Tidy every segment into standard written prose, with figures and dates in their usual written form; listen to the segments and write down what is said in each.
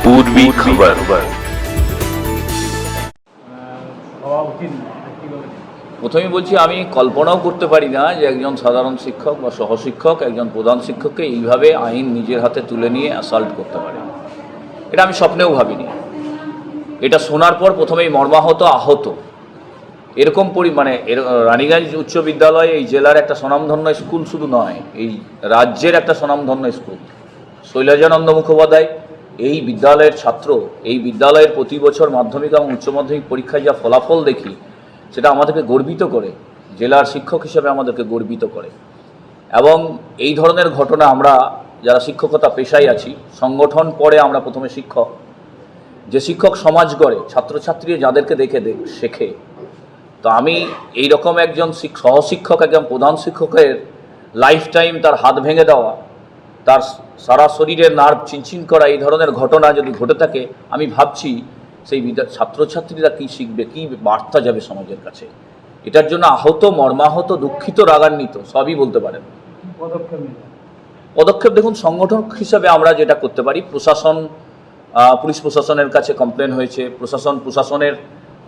पूर्वी खबर। প্রথমেই বলছি, আমি কল্পনাও করতে পারি না যে একজন সাধারণ শিক্ষক বা সহশিক্ষক একজন প্রধান শিক্ষককে এইভাবে আইন নিজের হাতে তুলে নিয়ে অ্যাসাল্ট করতে পারে। এটা আমি স্বপ্নেও ভাবিনি। এটা শোনার পর প্রথমেই মর্মাহত, আহত। এরকম রানীগঞ্জ উচ্চ বিদ্যালয় এই জেলার একটা স্বনামধন্য স্কুল শুধু নয়, এই রাজ্যের একটা স্বনামধন্য স্কুল। শৈলজানন্দ মুখোপাধ্যায় এই বিদ্যালয়ের ছাত্র। এই বিদ্যালয়ের প্রতি বছর মাধ্যমিক এবং উচ্চ মাধ্যমিক পরীক্ষায় যা ফলাফল দেখি, সেটা আমাদেরকে গর্বিত করে, জেলার শিক্ষক হিসেবে আমাদেরকে গর্বিত করে। এবং এই ধরনের ঘটনা আমরা যারা শিক্ষকতা পেশায় আছি, সংগঠন পরে আমরা প্রথমে শিক্ষক, যে শিক্ষক সমাজ গড়ে, ছাত্রছাত্রী যাদেরকে দেখে শেখে। তো আমি এই রকম একজন সহশিক্ষক, একজন প্রধান শিক্ষকের লাইফ টাইম তার হাত ভেঙে দেওয়া, তার সারা শরীরের নার্ভ চিনচিন করা, এই ধরনের ঘটনা যদি ঘটে থাকে, আমি ভাবছি সেই ছাত্রছাত্রীরা কী শিখবে, কী বার্তা যাবে সমাজের কাছে। এটার জন্য আহত, মর্মাহত, দুঃখিত, রাগান্বিত, সবই বলতে পারেন। পদক্ষেপ দেখুন, সংগঠন হিসাবে আমরা যেটা করতে পারি, পুলিশ প্রশাসনের কাছে কমপ্লেন হয়েছে, প্রশাসনের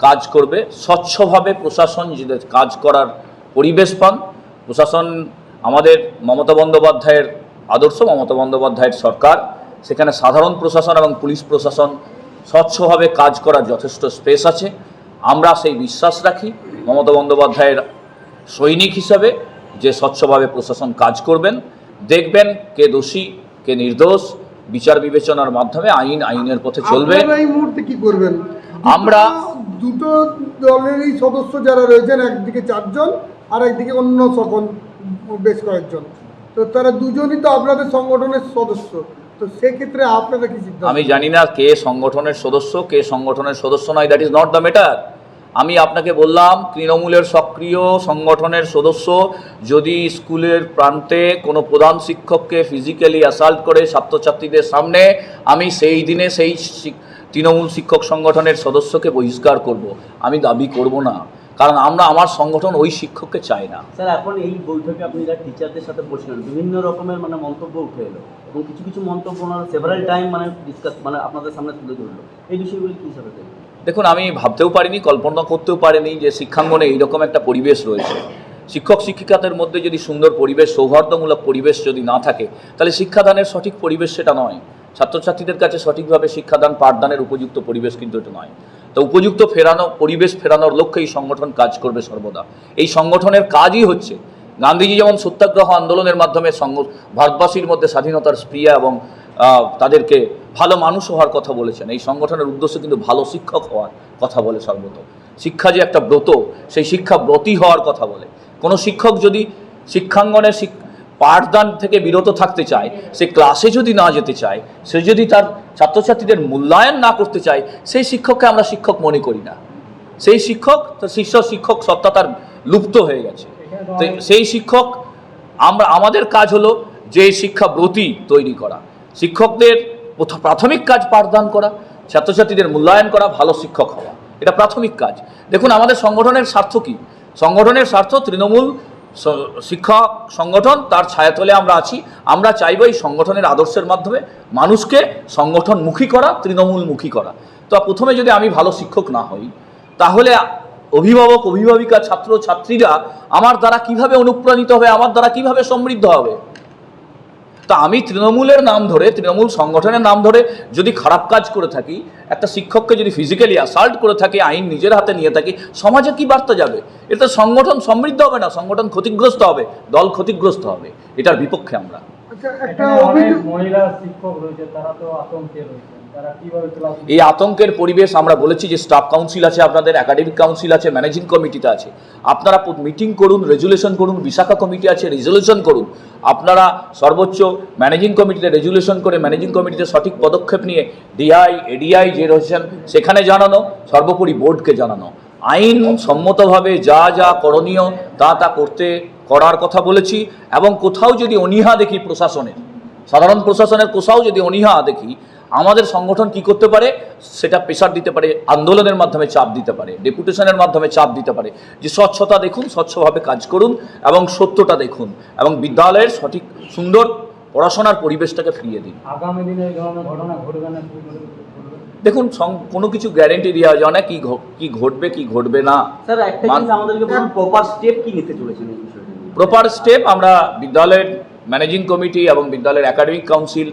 কাজ করবে স্বচ্ছভাবে। প্রশাসন যদি কাজ করার পরিবেশ পান, প্রশাসন আমাদের মমতা বন্দ্যোপাধ্যায়ের আদর্শ, মমতা বন্দ্যোপাধ্যায়ের সরকার, সেখানে সাধারণ প্রশাসন এবং পুলিশ প্রশাসন স্বচ্ছভাবে কাজ করার যথেষ্ট স্পেস আছে। আমরা সেই বিশ্বাস রাখি মমতা বন্দ্যোপাধ্যায়ের সৈনিক হিসাবে, যে স্বচ্ছভাবে প্রশাসন কাজ করবেন, দেখবেন কে দোষী কে নির্দোষ, বিচার বিবেচনার মাধ্যমে আইনের পথে চলবে। এই মুহূর্তে কি করবেন? আমরা দুটো দলেরই সদস্য যারা রয়েছেন, একদিকে 4 জন আর একদিকে অন্য সকল বেশ কয়েকজন, তো তারা দুজনই তো আপনাদের সংগঠনের সদস্য। তো সেক্ষেত্রে আপনারা কি সিদ্ধান্ত? আমি জানি না কে সংগঠনের সদস্য, কে সংগঠনের সদস্য নয়, that is not the matter. আমি আপনাকে বললাম, তৃণমূলের সক্রিয় সংগঠনের সদস্য যদি স্কুলের প্রান্তে কোনো প্রধান শিক্ষককে ফিজিক্যালি অ্যাসাল্ট করে ছাত্রছাত্রীদের সামনে, আমি সেই দিনে সেই তৃণমূল শিক্ষক সংগঠনের সদস্যকে বহিষ্কার করব। আমি দাবি করব না, কারণ আমার সংগঠন ওই শিক্ষককে চাই না। স্যার, এখন এই বৈঠকে আপনি যারা টিচারদের সাথে বসছিলেন, বিভিন্ন রকমের মন্তব্য উঠে এলো এবং কিছু কিছু মন্তব্য ওনারা সেভারাল টাইম ডিসকাস আপনাদের সামনে তুলে ধরলো। এই বিষয়গুলি কী হিসাবে দেখবেন? দেখুন, আমি ভাবতেও পারিনি, কল্পনা করতেও পারিনি যে শিক্ষাঙ্গনে এইরকম একটা পরিবেশ রয়েছে। শিক্ষক শিক্ষিকাদের মধ্যে যদি সুন্দর পরিবেশ, সৌহার্দ্যমূলক পরিবেশ যদি না থাকে, তাহলে শিক্ষাদানের সঠিক পরিবেশ সেটা নয়। ছাত্রছাত্রীদের কাছে সঠিকভাবে শিক্ষাদান, পাঠদানের উপযুক্ত পরিবেশ কিন্তু এটা নয়। তো উপযুক্ত পরিবেশ ফেরানোর লক্ষ্যে এই সংগঠন কাজ করবে সর্বদা। এই সংগঠনের কাজই হচ্ছে, গান্ধীজি যেমন সত্যাগ্রহ আন্দোলনের মাধ্যমে ভারতবাসীর মধ্যে স্বাধীনতার স্প্রিয়া এবং তাদেরকে ভালো মানুষ হওয়ার কথা বলেছেন, এই সংগঠনের উদ্দেশ্য কিন্তু ভালো শিক্ষক হওয়ার কথা বলে সর্বত। শিক্ষা যে একটা ব্রত, সেই শিক্ষা ব্রতী হওয়ার কথা বলে। কোনো শিক্ষক যদি শিক্ষাঙ্গনে পাঠদান থেকে বিরত থাকতে চায়, সে ক্লাসে যদি না যেতে চায়, সে যদি তার ছাত্রছাত্রীদের মূল্যায়ন না করতে চায়, সেই শিক্ষককে আমরা শিক্ষক মনে করি না। সেই শিক্ষক, তার শিক্ষক সত্তা তার লুপ্ত হয়ে গেছে। তো সেই শিক্ষক আমাদের কাজ হলো যে শিক্ষাব্রতী তৈরি করা, শিক্ষকদের প্রাথমিক কাজ পাঠদান করা, ছাত্রছাত্রীদের মূল্যায়ন করা, ভালো শিক্ষক হওয়া, এটা প্রাথমিক কাজ। দেখুন, আমাদের সংগঠনের স্বার্থ কী? সংগঠনের স্বার্থ তৃণমূল শিক্ষক সংগঠন, তার ছায়াতলে আমরা আছি। আমরা চাইব এই সংগঠনের আদর্শের মাধ্যমে মানুষকে সংগঠনমুখী করা, তৃণমূলমুখী করা। তো প্রথমে যদি আমি ভালো শিক্ষক না হই, তাহলে অভিভাবক, অভিভাবিকা, ছাত্র ছাত্রীরা আমার দ্বারা কিভাবে অনুপ্রাণিত হবে, আমার দ্বারা কিভাবে সমৃদ্ধ হবে? তা আমি তৃণমূলের নাম ধরে, তৃণমূল সংগঠনের নাম ধরে যদি খারাপ কাজ করে থাকি, একটা শিক্ষককে যদি ফিজিক্যালি অ্যাসাল্ট করে থাকি, আইন নিজের হাতে নিয়ে থাকি, সমাজে কি বার্তা যাবে? এটা সংগঠন সমৃদ্ধ হবে না, সংগঠন ক্ষতিগ্রস্ত হবে, দল ক্ষতিগ্রস্ত হবে। এটার বিপক্ষে আমরা। মহিলা শিক্ষক রয়েছে, তারা তো আতঙ্কে রয়েছে, এই আতঙ্কের পরিবেশ আমরা বলেছি যে স্টাফ কাউন্সিল আছে, আপনাদের একাডেমিক কাউন্সিল আছে, ম্যানেজিং কমিটিতে আছে। আপনারা মিটিং করুন, রেজুলেশন করুন, বিশাখা কমিটি আছে, রেজুলেশন করুন। আপনারা সর্বোচ্চ ম্যানেজিং কমিটিতে রেজুলেশন করে, ম্যানেজিং কমিটিতে সঠিক পদক্ষেপ নিয়ে ডিআই, এডিআই যে রয়েছেন সেখানে জানানো, সর্বোপরি বোর্ডকে জানানো। আইন সম্মতভাবে যা যা করণীয় তা করার কথা বলেছি। এবং কোথাও যদি অনীহা দেখি প্রশাসনের, সাধারণ প্রশাসনের কোথাও যদি অনীহা দেখি, আমাদের সংগঠন কি করতে পারে, সেটা প্রেসার দিতে পারে, আন্দোলনের মাধ্যমে চাপ দিতে পারে, ডেপুটেশনের মাধ্যমে চাপ দিতে পারে যে স্বচ্ছতা দেখুন, স্বচ্ছভাবে কাজ করুন এবং সত্যটা দেখুন এবং বিদ্যালয়ের সঠিক সুন্দর পড়াশোনার পরিবেশটাকে ফিরিয়ে দিন। আগামী দিনে এই ধরনের ঘটনা ঘটবে না কি বলবেন? দেখুন কোনো কিছু গ্যারেন্টি দেওয়া যায় না কি ঘটবে কি ঘটবে না। স্যার একটা জিনিস আমাদেরকে বলুন, প্রপার স্টেপ কি নিতে চলেছেন এই বিষয়টা নিয়ে? প্রপার স্টেপ আমরা বিদ্যালয়ের ম্যানেজিং কমিটি এবং বিদ্যালয়ের একাডেমিক কাউন্সিল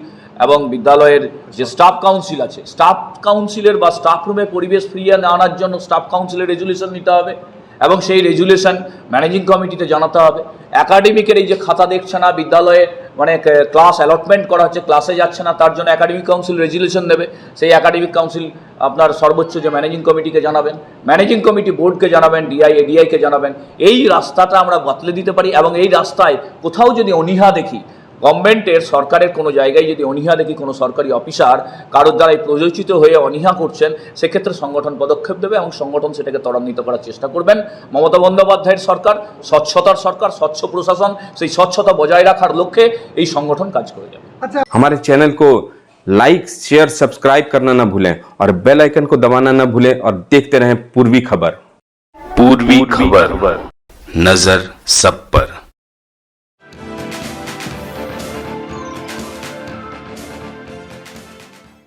এবং বিদ্যালয়ের যে স্টাফ কাউন্সিল আছে, স্টাফ কাউন্সিলের বা স্টাফ রুমের পরিবেশ ফিরিয়ে আনার জন্য স্টাফ কাউন্সিলের রেজুলেশন নিতে হবে এবং সেই রেজুলেশন ম্যানেজিং কমিটিতে জানাতে হবে। একাডেমিকের এই যে খাতা দেখছে না, বিদ্যালয়ে মানে ক্লাস অ্যালটমেন্ট করা হচ্ছে, ক্লাসে যাচ্ছে না, তার জন্য একাডেমিক কাউন্সিল রেজুলেশন দেবে। সেই একাডেমিক কাউন্সিল আপনার সর্বোচ্চ যে ম্যানেজিং কমিটিকে জানাবেন, ম্যানেজিং কমিটি বোর্ডকে জানাবেন, এডিআইকে জানাবেন। এই রাস্তাটা আমরা বাতলে দিতে পারি এবং এই রাস্তায় কোথাও যদি অনীহা দেখি, গভর্নমেন্টের সরকারের কোনো জায়গায় যদি অনীহা দেখি, কোনো সরকারি অফিসার কারোর দ্বারাই প্রযোজিত হয়ে অনীহা করছেন, সেক্ষেত্রে সংগঠন পদক্ষেপ দেবে এবং সংগঠন সেটাকে ত্বরান্বিত করার চেষ্টা করবেন। মমতা বন্দ্যোপাধ্যায়ের সরকার স্বচ্ছতার সরকার, স্বচ্ছ প্রশাসন, সেই স্বচ্ছতা বজায় রাখার লক্ষ্যে এই সংগঠন কাজ করে যাবে। हमारे चैनल को लाइक शेयर सब्सक्राइब करना ना भूलें और बेल आइकन को दबाना ना भूलें और देखते रहें पूर्वी खबर। पूर्वी खबर, नजर सब पर।